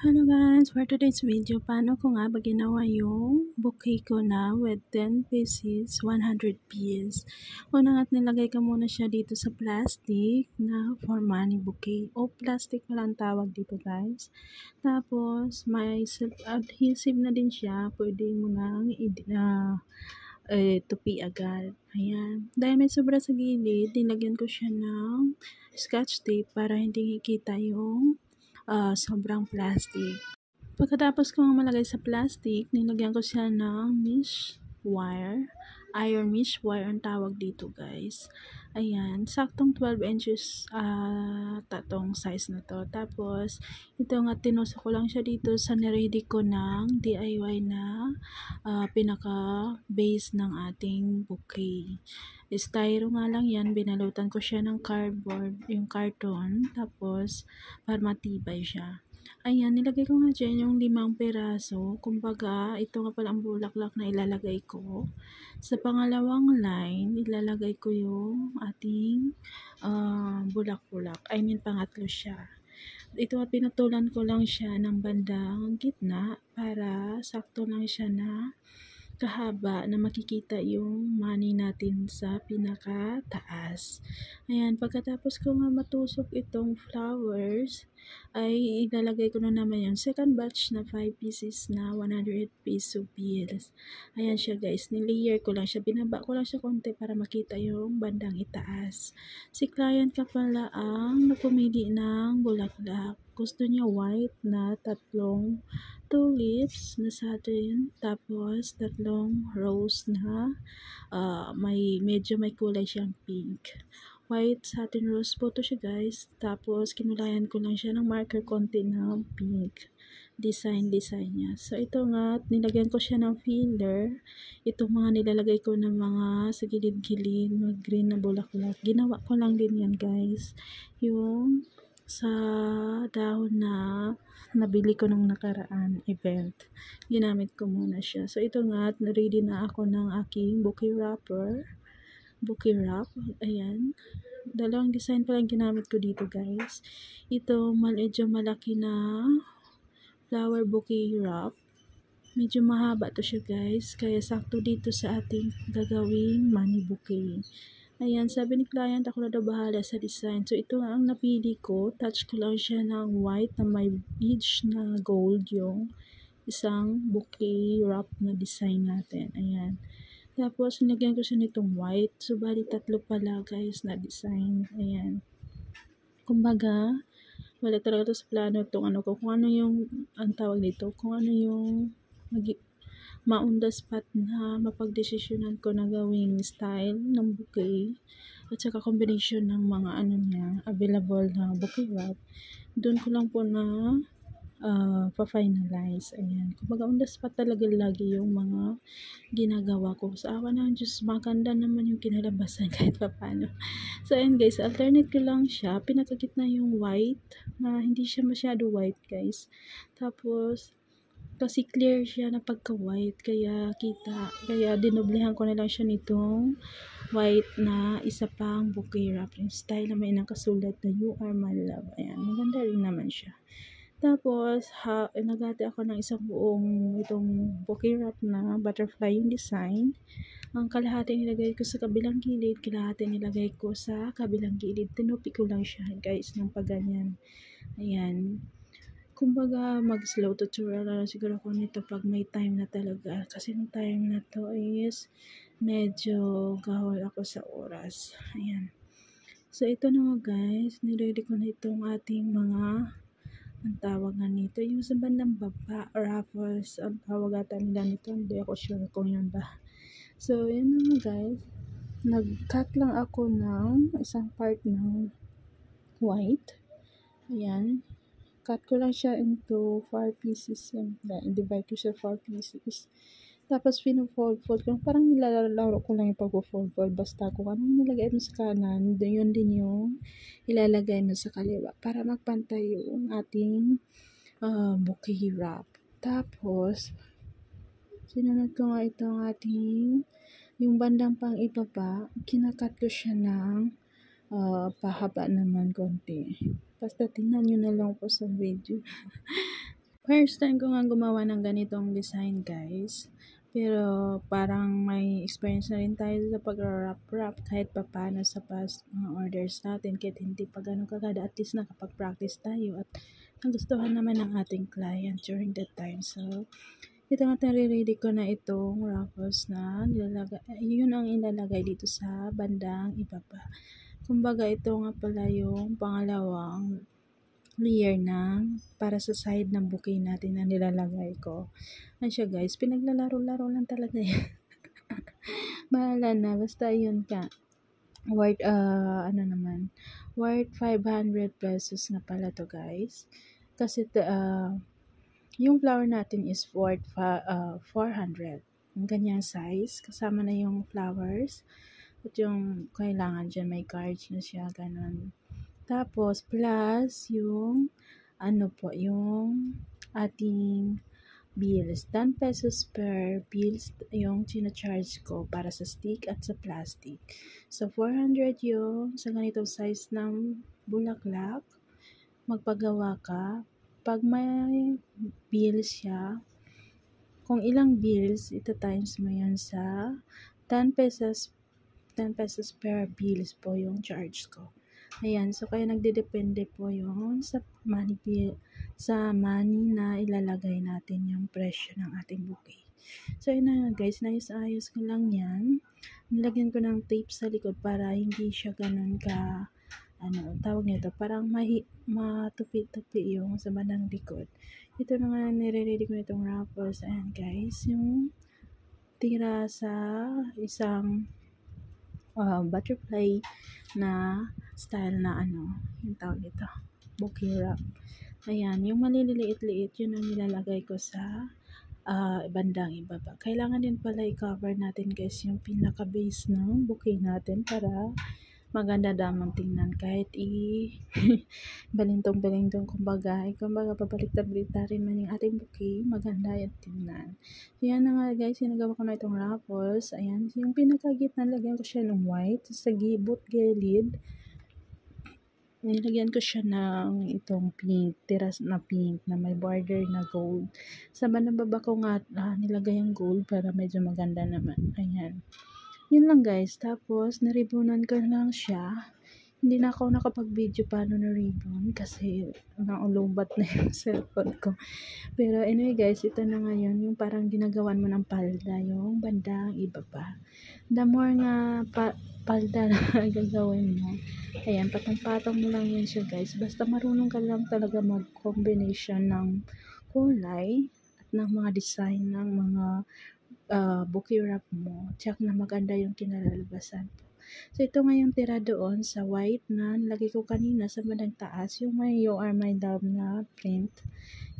Hello guys, for today's video, paano ko nga ba ginawa yung bouquet ko na with 10 pieces, 100 pieces. Una nga't nilagay ko muna siya dito sa plastic na for money bouquet. O plastic pala ang tawag dito guys. Tapos may self-adhesive na din siya, pwede mo nang tupi agad. Ayan. Dahil may sobra sa gilid, nilagyan ko siya ng scotch tape para hindi kita yung sobrang plastic. Pagkatapos ko malagay sa plastic, nilagyan ko siya ng mesh wire. Iron mesh wire ang tawag dito guys. Ayan, saktong 12 inches tatong size na to. Tapos, ito nga tinusok ko lang siya dito sa niready ko ng DIY na pinaka base ng ating bouquet. Styro nga lang yan, binalutan ko siya ng cardboard, yung carton, tapos para matibay siya. Ayan, nilagay ko nga dyan yung 5 peraso. Kumbaga, ito nga pala ang bulaklak na ilalagay ko. Sa pangalawang line, ilalagay ko yung ating bulak-bulak. I mean, pangatlo siya. Ito nga pinutulan ko lang siya ng bandang gitna para sakto lang siya na kahaba na makikita yung money natin sa pinaka-taas. Ayan, pagkatapos ko nga matusok itong flowers, ay ilalagay ko na naman yung second batch na 5 pieces na 100 peso bills. Ayan siya guys, nilayer ko lang siya, binaba ko lang siya konti para makita yung bandang itaas. Si client ka pala ang napumili ng bulaklak. Gusto niya white na 3 tulips na satin, tapos 3 rose na medyo may kulay siyang pink. White satin rose po to siya guys. Tapos kinulayan ko lang siya ng marker konti ng pink. Design niya. So ito nga, nilagyan ko siya ng filler. Itong mga nilalagay ko ng mga sa gilid-gilid, mga green na bulaklak. Ginawa ko lang din yan guys. Yung sa dahon na nabili ko nung nakaraan event. Ginamit ko muna siya. So ito nga, ready na ako ng aking bouquet wrap. Ayan. Dalawang design pa lang ginamit ko dito guys. Ito medyo malaki na flower bouquet wrap. Medyo mahaba to siya guys. Kaya sakto dito sa ating gagawing money bouquet. Ayan, sabi ni client ako na daw bahala sa design. So ito ang napili ko. Touch ko lang siya ng white na may beads na gold yung isang bouquet wrap na design natin. Ayan. Tapos, nilagyan ko siya nitong white. So, bali 3 pala guys na design. Ayan. Kumbaga, wala talaga to sa plano itong ano ko. Kung ano yung, ang tawag dito, kung ano yung ma-on the spot na mapagdesisyonan ko na gawing style ng bouquet. At saka combination ng mga ano niya, available na bouquet wrap. Doon ko lang po na pa-finalize. Ayan. Kumbaga, on the spot talaga lagi yung mga ginagawa ko. Sa awa ng Diyos, maganda naman yung kinalabasan kahit pa paano. So, ayan guys, alternate ko lang siya. Pinakagitna yung white, na hindi siya masyado white guys. Tapos, kasi clear siya na pagka-white, kaya dinoblihan ko na lang siya nitong white na isa pang bouquet wrap. Yung style na may nakasulat na You Are My Love. Ayan, maganda rin naman siya. Tapos, nagati ako ng isang buong itong bouquet wrap na butterfly yung design. Ang kalahati nilagay ko sa kabilang gilid, kalahati nilagay ko sa kabilang gilid. Tinupi ko lang siya guys ng pagganyan. Ayan. Kumbaga, mag-slow tutorial na lang siguro ko nito pag may time na talaga. Kasi yung time na to is medyo gahol ako sa oras. Ayan. So, ito na nga guys. Niready ko na itong ating mga ang tawag nga nito, yung sa bandang baba, ruffles, ang tawag ata nila nito, hindi ako sure kung yun ba. So, yun na guys, nag-cut lang ako ng isang part ng white, ayan, cut ko lang siya into 4 pieces, yan, divide ko siya 4 pieces, tapos pino-fold ko, parang nilalaro ko lang yung pag-fold, basta kung anong nilagay mo sa kanan, yun din yung ilalagay mo sa kaliwa, para magpantay yung ating bouquet wrap. Tapos, sinunod ko nga itong ating, yung bandang pang ibaba, kinakat ko siya ng pahaba naman konti. Basta tingnan nyo na lang po sa video. First time ko nga gumawa ng ganitong design guys. Pero parang may experience na rin tayo sa pag-wrap kahit papano sa past mga orders natin. Kahit hindi pa ganun kagada, at least nakapag-practice tayo at nagustuhan naman ng ating client during that time. So, ito nga nare-ready ko na itong ruffles na nilalagay. Yun ang ilalagay dito sa bandang ibaba. Kumbaga ito nga pala yung pangalawang layer na para sa side ng bouquet natin na nilalagay ko. Ano siya guys, pinaglalaro-laro lang talaga yan. Bahala na, basta yun ka. Worth, worth 500 pesos na pala to guys. Kasi yung flower natin is worth 400. Yung ganyang size, kasama na yung flowers. At yung kailangan dyan, may cards na siya, ganun. Tapos, plus yung, yung ating bills. 10 pesos per bills yung charge ko para sa stick at sa plastic. So, 400 yung sa ganitong size ng bulaklak. Magpagawa ka. Pag may bills siya, kung ilang bills, ito times mo yan sa 10 pesos per bills po yung charge ko. Ayan, so kaya nagdedepende po yun sa money na ilalagay natin yung presyo ng ating bouquet. So yun na guys, ayos ko lang yan. Nilagyan ko ng tape sa likod para hindi siya ganun ka, tawag nito, parang matupi-tupi yung sa bandang likod. Ito na nga, nire-ready ko nitong wrappers. Ayan guys, yung tira sa isang butterfly na style na yung tawag nito, bouquet wrap. Ayan, yung maliliit-liit, yun ang nilalagay ko sa bandang ibaba. Kailangan din pala i-cover natin guys yung pinaka-base ng bouquet natin para maganda damang tingnan kahit balintong-balintong kumbaga pabalik-tabalik-tarin man yung ating bouquet, maganda yung tingnan. So, yan na nga guys, sinagawa ko na itong ruffles. Ayan, yung pinakagitna, lagyan ko siya ng white. Sa gilid, nilagyan ko siya ng itong pink, tiras na pink na may border na gold. Sa baba ko nga nilagay ang gold para medyo maganda naman. Ayan. Yun lang guys. Tapos, naribonan ko lang siya. Hindi na ako nakapag-video paano na ribbon kasi naulubat na yung cellphone ko. Pero anyway guys, ito na ngayon yung parang ginagawan mo ng palda, yung bandang ibaba. The more nga palda na gagawin mo, ayan, patong-patong mo lang yun siya guys. Basta marunong ka lang talaga mag-combination ng kulay at ng mga design ng mga bouquet wrap mo, tsak na maganda yung kinalalabasan po. So, ito nga yung tira doon sa white na nilagay ko kanina sa bandang taas, yung may You Are My Love na print.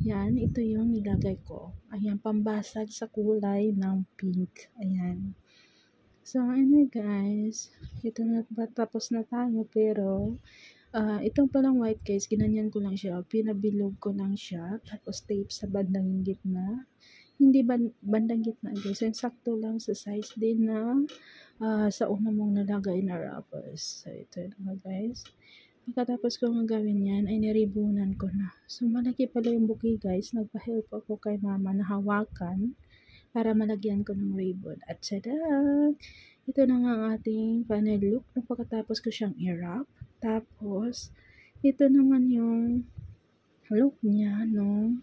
Yan, ito yung nilagay ko. Ayan, pambasag sa kulay ng pink. Ayan. So, anyway guys, ito na, tapos na tayo, pero itong palang white guys, ginanyan ko lang siya, pinabilog ko lang siya, tapos tape sa bandang gitna. Hindi bandang gitna guys, yung sakto lang sa size din na sa una mong nalagay na wrappers. So, ito na guys. Pagkatapos ko nga gawin yan, ay niribunan ko na. So, malaki pala yung bouquet guys. Nagpa-help ako kay mama na hawakan para malagyan ko ng ribbon. At tada! Ito na nga ang ating final look. Pagkatapos ko siyang i-wrap. Tapos, ito naman yung look niya nung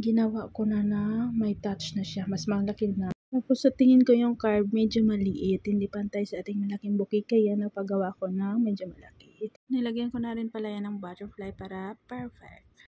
ginawa ko na may touch na siya. Mas malaki na. Tapos sa tingin ko yung carve medyo maliit. Hindi pantay sa ating malaking bouquet. Kaya napagawa ko na medyo malaki. Nilagyan ko na rin pala yan ng butterfly para perfect.